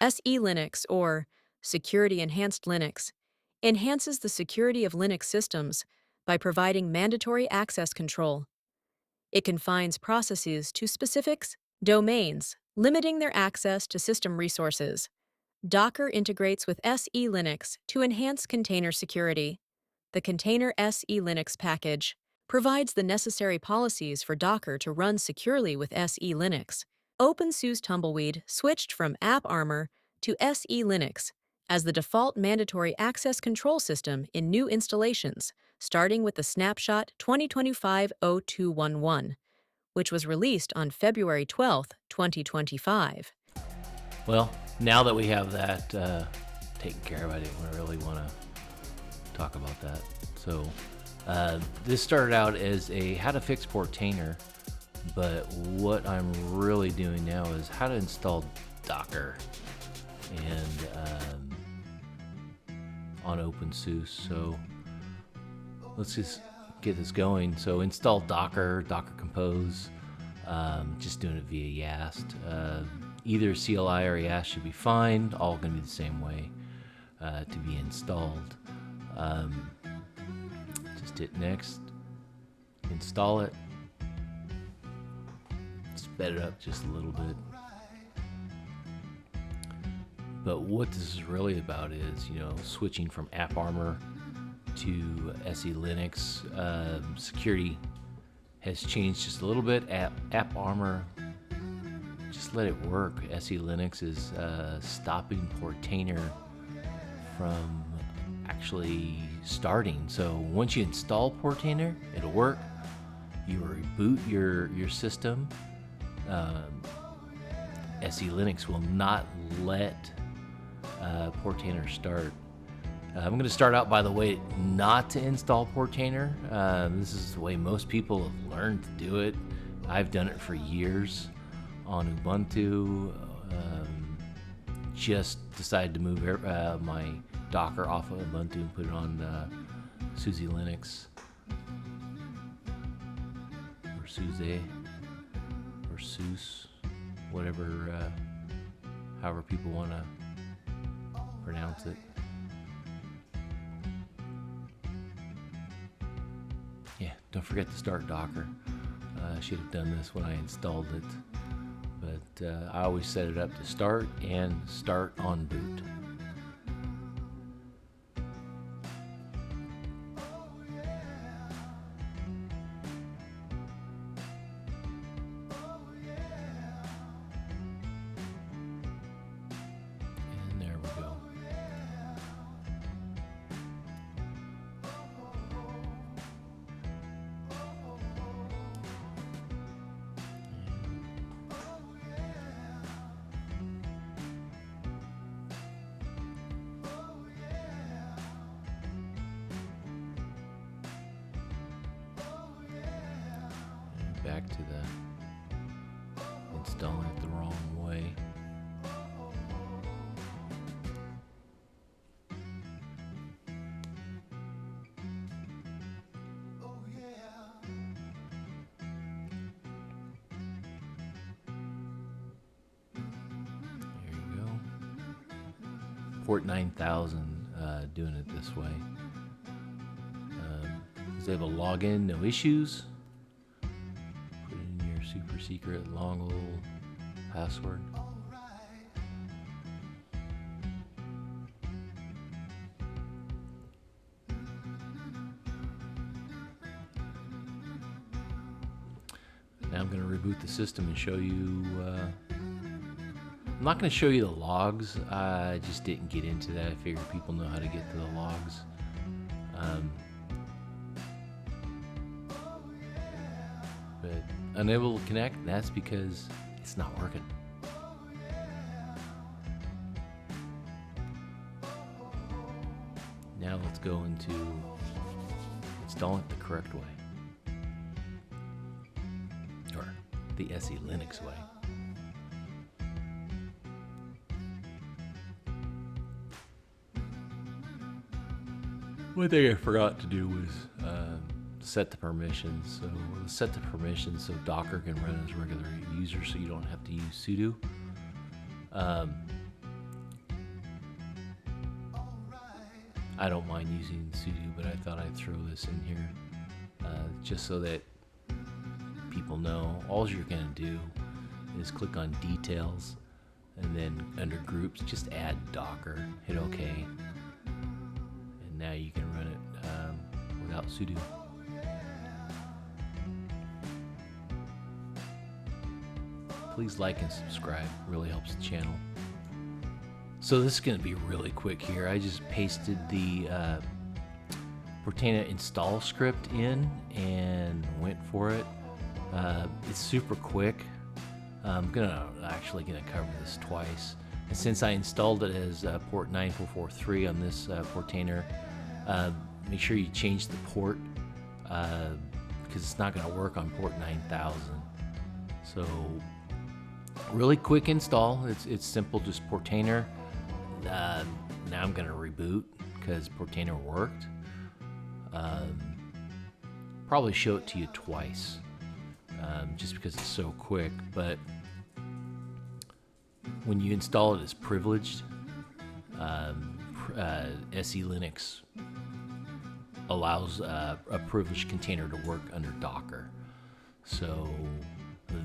SELinux, or Security Enhanced Linux, enhances the security of Linux systems by providing mandatory access control. It confines processes to specific domains, limiting their access to system resources. Docker integrates with SELinux to enhance container security. The container-ce Linux package provides the necessary policies for Docker to run securely with SELinux. openSUSE Tumbleweed switched from AppArmor to SELinux as the default mandatory access control system in new installations, starting with the snapshot 2025-0211, which was released on February 12, 2025. Well, now that we have that taken care of, I didn't really want to talk about that. So this started out as a how to fix Portainer, but what I'm really doing now is how to install Docker and on openSUSE. So let's just get this going. So install Docker, Docker Compose, just doing it via YAST. Either CLI or YAST should be fine, all going to be the same way to be installed. Just hit next, install it, sped it up just a little bit. But what this is really about is, switching from AppArmor to SELinux. Security has changed just a little bit. AppArmor, just let it work. SELinux is stopping Portainer from actually starting. So once you install Portainer, it'll work. You reboot your system. SELinux will not let Portainer start. I'm going to start out, by the way, not to install Portainer. This is the way most people have learned to do it. I've done it for years on Ubuntu. Just decided to move my Docker off of Ubuntu and put it on SUSE Linux, or SUSE, or SUSE, whatever, however people want to pronounce it. Yeah, don't forget to start Docker. I should have done this when I installed it, but I always set it up to start and start on boot. And there we go. Back to the installing it the wrong way. There you go. Port 9000 doing it this way. Is able to log in, no issues. Super secret long old password. Now I'm going to reboot the system and show you. I'm not going to show you the logs. I just didn't get into that. I figured people know how to get to the logs. But unable to connect, that's because it's not working. Now let's go into installing it the correct way, or the SELinux way. One thing I forgot to do was set the permissions. So we'll set the permissions so Docker can run as a regular user, so you don't have to use sudo. I don't mind using sudo, but I thought I'd throw this in here just so that people know. All you're going to do is click on details, and then under groups, just add Docker, hit OK, and now you can run it without sudo. Please like and subscribe, really helps the channel. So this is going to be really quick here. I just pasted the Portainer install script in and went for it. It's super quick. I'm actually gonna cover this twice. And since I installed it as port 9443 on this Portainer, make sure you change the port because it's not gonna work on port 9000. So really quick install. It's simple, just Portainer. Now I'm gonna reboot because Portainer worked. Probably show it to you twice. Just because it's so quick, but when you install it as privileged, SELinux allows a privileged container to work under Docker. So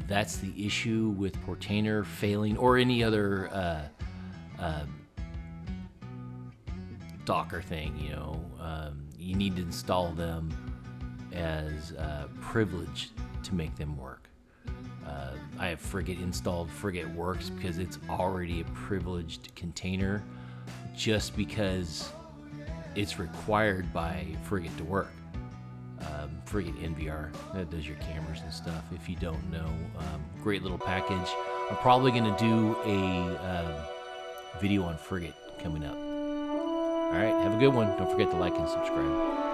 that's the issue with Portainer failing, or any other Docker thing. You need to install them as privileged to make them work. I have Frigate installed. Frigate works because it's already a privileged container, just because it's required by Frigate to work. Frigate NVR, that does your cameras and stuff. If you don't know, great little package. I'm probably going to do a video on Frigate coming up. All right, have a good one. Don't forget to like and subscribe.